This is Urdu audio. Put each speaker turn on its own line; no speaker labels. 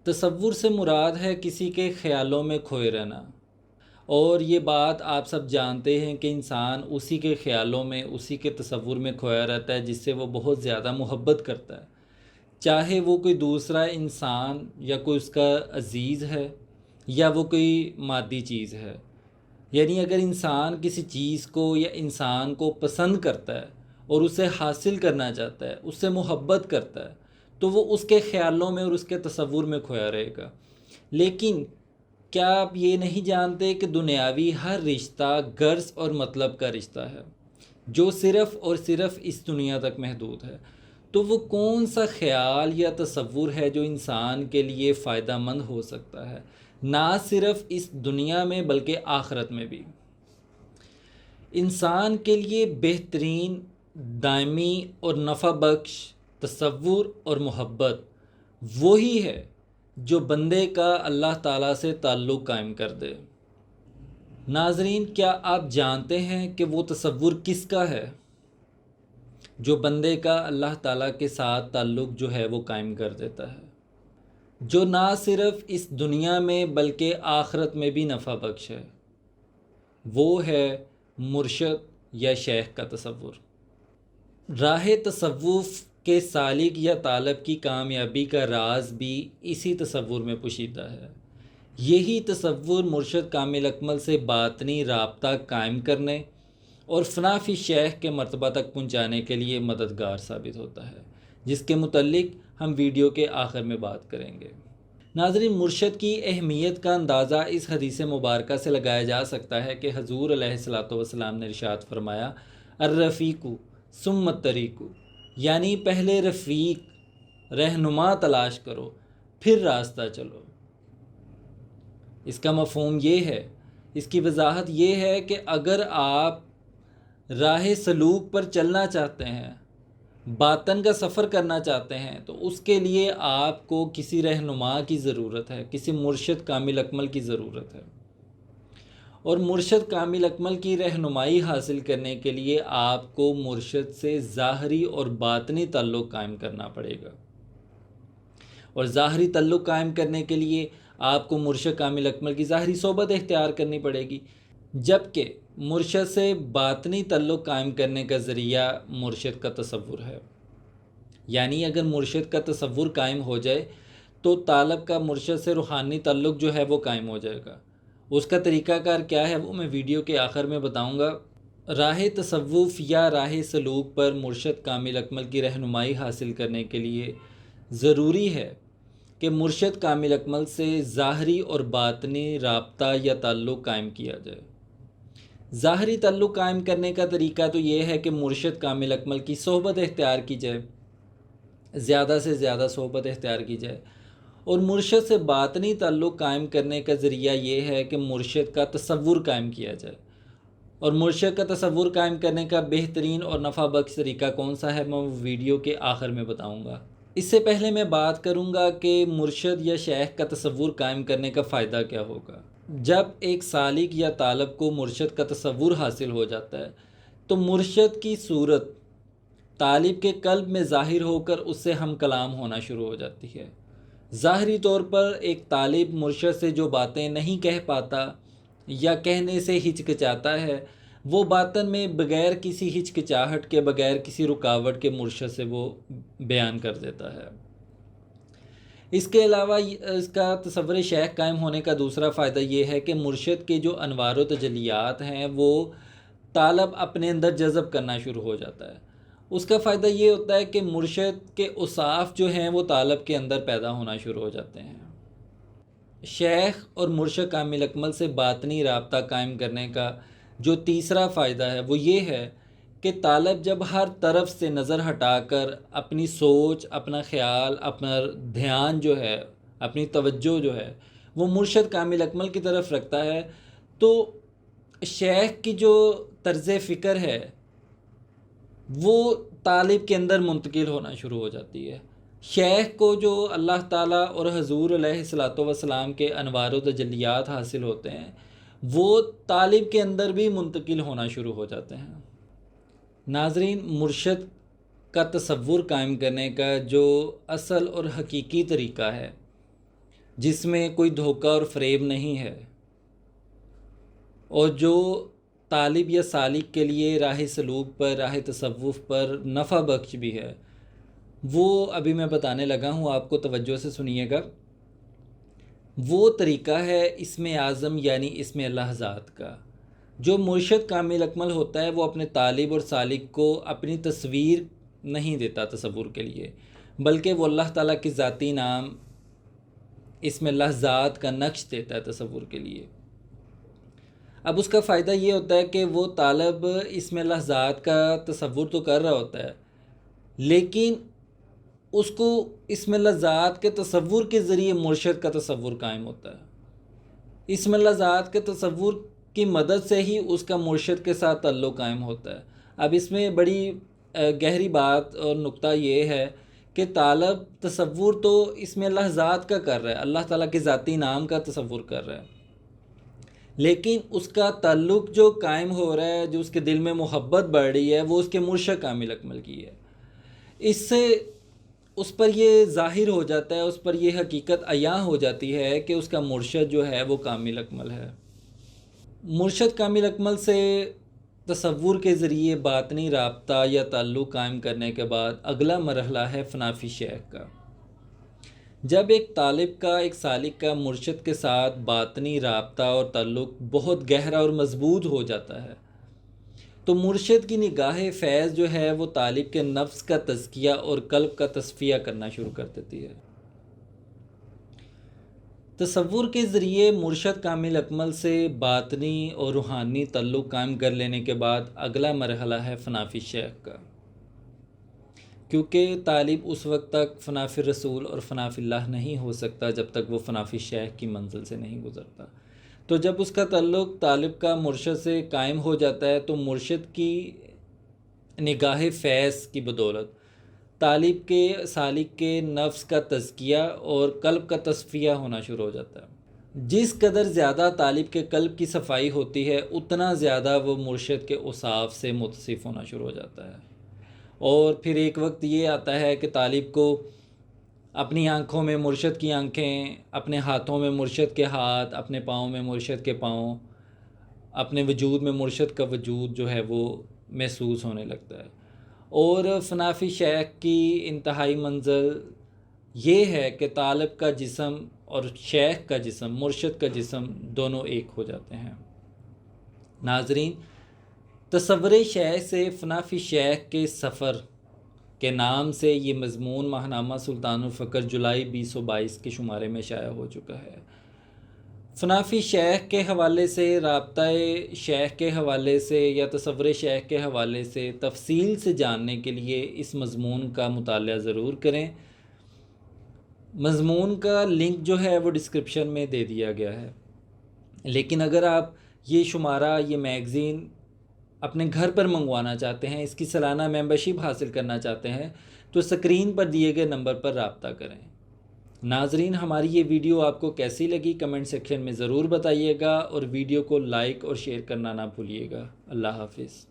تصور سے مراد ہے کسی کے خیالوں میں کھوئے رہنا، اور یہ بات آپ سب جانتے ہیں کہ انسان اسی کے خیالوں میں، اسی کے تصور میں کھویا رہتا ہے جس سے وہ بہت زیادہ محبت کرتا ہے، چاہے وہ کوئی دوسرا انسان یا کوئی اس کا عزیز ہے یا وہ کوئی مادی چیز ہے۔ یعنی اگر انسان کسی چیز کو یا انسان کو پسند کرتا ہے اور اسے حاصل کرنا چاہتا ہے، اس سے محبت کرتا ہے، تو وہ اس کے خیالوں میں اور اس کے تصور میں کھویا رہے گا۔ لیکن کیا آپ یہ نہیں جانتے کہ دنیاوی ہر رشتہ غرض اور مطلب کا رشتہ ہے، جو صرف اور صرف اس دنیا تک محدود ہے؟ تو وہ کون سا خیال یا تصور ہے جو انسان کے لیے فائدہ مند ہو سکتا ہے، نہ صرف اس دنیا میں بلکہ آخرت میں بھی؟ انسان کے لیے بہترین، دائمی اور نفع بخش تصور اور محبت وہی ہے جو بندے کا اللہ تعالیٰ سے تعلق قائم کر دے۔ ناظرین، کیا آپ جانتے ہیں کہ وہ تصور کس کا ہے جو بندے کا اللہ تعالیٰ کے ساتھ تعلق جو ہے وہ قائم کر دیتا ہے، جو نہ صرف اس دنیا میں بلکہ آخرت میں بھی نفع بخش ہے؟ وہ ہے مرشد یا شیخ کا تصور۔ راہ تصوف کے سالک یا طالب کی کامیابی کا راز بھی اسی تصور میں پوشیدہ ہے۔ یہی تصور مرشد کامل اکمل سے باطنی رابطہ قائم کرنے اور فنا فی شیخ کے مرتبہ تک پہنچانے کے لیے مددگار ثابت ہوتا ہے، جس کے متعلق ہم ویڈیو کے آخر میں بات کریں گے۔ ناظرین، مرشد کی اہمیت کا اندازہ اس حدیث مبارکہ سے لگایا جا سکتا ہے کہ حضور علیہ الصلوۃ والسلام نے ارشاد فرمایا، الرفیق ثم الطریق، یعنی پہلے رفیق، رہنما تلاش کرو، پھر راستہ چلو۔ اس کا مفہوم یہ ہے، اس کی وضاحت یہ ہے کہ اگر آپ راہ سلوک پر چلنا چاہتے ہیں، باطن کا سفر کرنا چاہتے ہیں، تو اس کے لیے آپ کو کسی رہنما کی ضرورت ہے، کسی مرشد کامل اکمل کی ضرورت ہے۔ اور مرشد کامل اکمل کی رہنمائی حاصل کرنے کے لیے آپ کو مرشد سے ظاہری اور باطنی تعلق قائم کرنا پڑے گا، اور ظاہری تعلق قائم کرنے کے لیے آپ کو مرشد کامل اکمل کی ظاہری صحبت اختیار کرنی پڑے گی، جبکہ مرشد سے باطنی تعلق قائم کرنے کا ذریعہ مرشد کا تصور ہے۔ یعنی اگر مرشد کا تصور قائم ہو جائے تو طالب کا مرشد سے روحانی تعلق جو ہے وہ قائم ہو جائے گا۔ اس کا طریقہ کار کیا ہے وہ میں ویڈیو کے آخر میں بتاؤں گا۔ راہ تصوف یا راہ سلوک پر مرشد کامل اکمل کی رہنمائی حاصل کرنے کے لیے ضروری ہے کہ مرشد کامل اکمل سے ظاہری اور باطنی رابطہ یا تعلق قائم کیا جائے۔ ظاہری تعلق قائم کرنے کا طریقہ تو یہ ہے کہ مرشد کامل اکمل کی صحبت اختیار کی جائے، زیادہ سے زیادہ صحبت اختیار کی جائے، اور مرشد سے باطنی تعلق قائم کرنے کا ذریعہ یہ ہے کہ مرشد کا تصور قائم کیا جائے۔ اور مرشد کا تصور قائم کرنے کا بہترین اور نفع بخش طریقہ کون سا ہے میں ویڈیو کے آخر میں بتاؤں گا۔ اس سے پہلے میں بات کروں گا کہ مرشد یا شیخ کا تصور قائم کرنے کا فائدہ کیا ہوگا۔ جب ایک سالک یا طالب کو مرشد کا تصور حاصل ہو جاتا ہے تو مرشد کی صورت طالب کے قلب میں ظاہر ہو کر اس سے ہم کلام ہونا شروع ہو جاتی ہے۔ ظاہری طور پر ایک طالب مرشد سے جو باتیں نہیں کہہ پاتا یا کہنے سے ہچکچاتا ہے، وہ باطن میں بغیر کسی ہچکچاہٹ کے، بغیر کسی رکاوٹ کے مرشد سے وہ بیان کر دیتا ہے۔ اس کے علاوہ اس کا تصور شیخ قائم ہونے کا دوسرا فائدہ یہ ہے کہ مرشد کے جو انوار و تجلیات ہیں وہ طالب اپنے اندر جذب کرنا شروع ہو جاتا ہے۔ اس کا فائدہ یہ ہوتا ہے کہ مرشد کے اوصاف جو ہیں وہ طالب کے اندر پیدا ہونا شروع ہو جاتے ہیں۔ شیخ اور مرشد کامل اکمل سے باطنی رابطہ قائم کرنے کا جو تیسرا فائدہ ہے وہ یہ ہے کہ طالب جب ہر طرف سے نظر ہٹا کر اپنی سوچ، اپنا خیال، اپنا دھیان جو ہے، اپنی توجہ جو ہے وہ مرشد کامل اکمل کی طرف رکھتا ہے، تو شیخ کی جو طرز فکر ہے وہ طالب کے اندر منتقل ہونا شروع ہو جاتی ہے۔ شیخ کو جو اللہ تعالیٰ اور حضور علیہ الصلوۃ والسلام کے انوار و تجلیات حاصل ہوتے ہیں وہ طالب کے اندر بھی منتقل ہونا شروع ہو جاتے ہیں۔ ناظرین، مرشد کا تصور قائم کرنے کا جو اصل اور حقیقی طریقہ ہے جس میں کوئی دھوکہ اور فریب نہیں ہے، اور جو طالب یا سالک کے لیے راہ سلوک پر، راہ تصوف پر نفع بخش بھی ہے، وہ ابھی میں بتانے لگا ہوں، آپ کو توجہ سے سنیے گا۔ وہ طریقہ ہے اسم اعظم یعنی اسم اللہ ذات کا۔ جو مرشد کامل اکمل ہوتا ہے وہ اپنے طالب اور سالک کو اپنی تصویر نہیں دیتا تصور کے لیے، بلکہ وہ اللہ تعالیٰ کی ذاتی نام اسم اللہ ذات کا نقش دیتا ہے تصور کے لیے۔ اب اس کا فائدہ یہ ہوتا ہے کہ وہ طالب اسم اللہ ذات کا تصور تو کر رہا ہوتا ہے، لیکن اس کو اسم اللہ ذات کے تصور کے ذریعے مرشد کا تصور قائم ہوتا ہے۔ اسم اللہ ذات کے تصور کی مدد سے ہی اس کا مرشد کے ساتھ تعلق قائم ہوتا ہے۔ اب اس میں بڑی گہری بات اور نقطہ یہ ہے کہ طالب تصور تو اسم اللہ ذات کا کر رہا ہے، اللہ تعالیٰ کے ذاتی نام کا تصور کر رہا ہے، لیکن اس کا تعلق جو قائم ہو رہا ہے، جو اس کے دل میں محبت بڑھ رہی ہے، وہ اس کے مرشد کامل اکمل کی ہے۔ اس سے اس پر یہ ظاہر ہو جاتا ہے، اس پر یہ حقیقت عیاں ہو جاتی ہے کہ اس کا مرشد جو ہے وہ کامل اکمل ہے۔ مرشد کامل اکمل سے تصور کے ذریعے باطنی رابطہ یا تعلق قائم کرنے کے بعد اگلا مرحلہ ہے فنا فی شیخ کا۔ جب ایک طالب کا، ایک سالک کا مرشد کے ساتھ باطنی رابطہ اور تعلق بہت گہرا اور مضبوط ہو جاتا ہے تو مرشد کی نگاہ فیض جو ہے وہ طالب کے نفس کا تزکیہ اور قلب کا تصفیہ کرنا شروع کر دیتی ہے۔ تصور کے ذریعے مرشد کامل اکمل سے باطنی اور روحانی تعلق قائم کر لینے کے بعد اگلا مرحلہ ہے فنا فی شیخ کا، کیونکہ طالب اس وقت تک فنا فی رسول اور فنا فی اللہ نہیں ہو سکتا جب تک وہ فنا فی شیخ کی منزل سے نہیں گزرتا۔ تو جب اس کا تعلق طالب کا مرشد سے قائم ہو جاتا ہے تو مرشد کی نگاہ فیض کی بدولت طالب کے، سالک کے نفس کا تزکیہ اور قلب کا تصفیہ ہونا شروع ہو جاتا ہے۔ جس قدر زیادہ طالب کے قلب کی صفائی ہوتی ہے اتنا زیادہ وہ مرشد کے اوصاف سے متصف ہونا شروع ہو جاتا ہے، اور پھر ایک وقت یہ آتا ہے کہ طالب کو اپنی آنکھوں میں مرشد کی آنکھیں، اپنے ہاتھوں میں مرشد کے ہاتھ، اپنے پاؤں میں مرشد کے پاؤں، اپنے وجود میں مرشد کا وجود جو ہے وہ محسوس ہونے لگتا ہے۔ اور فنا فی شیخ کی انتہائی منزل یہ ہے کہ طالب کا جسم اور شیخ کا جسم، مرشد کا جسم دونوں ایک ہو جاتے ہیں۔ ناظرین، تصور شیخ سے فنا فی شیخ کے سفر کے نام سے یہ مضمون ماہنامہ سلطان الفقر جولائی 2022 کے شمارے میں شائع ہو چکا ہے۔ فنا فی شیخ کے حوالے سے، رابطہ شیخ کے حوالے سے یا تصور شیخ کے حوالے سے تفصیل سے جاننے کے لیے اس مضمون کا مطالعہ ضرور کریں۔ مضمون کا لنک جو ہے وہ ڈسکرپشن میں دے دیا گیا ہے، لیکن اگر آپ یہ شمارہ، یہ میگزین اپنے گھر پر منگوانا چاہتے ہیں، اس کی سالانہ ممبرشپ حاصل کرنا چاہتے ہیں تو اسکرین پر دیے گئے نمبر پر رابطہ کریں۔ ناظرین، ہماری یہ ویڈیو آپ کو کیسی لگی کمنٹ سیکشن میں ضرور بتائیے گا، اور ویڈیو کو لائک اور شیئر کرنا نہ بھولیے گا۔ اللہ حافظ۔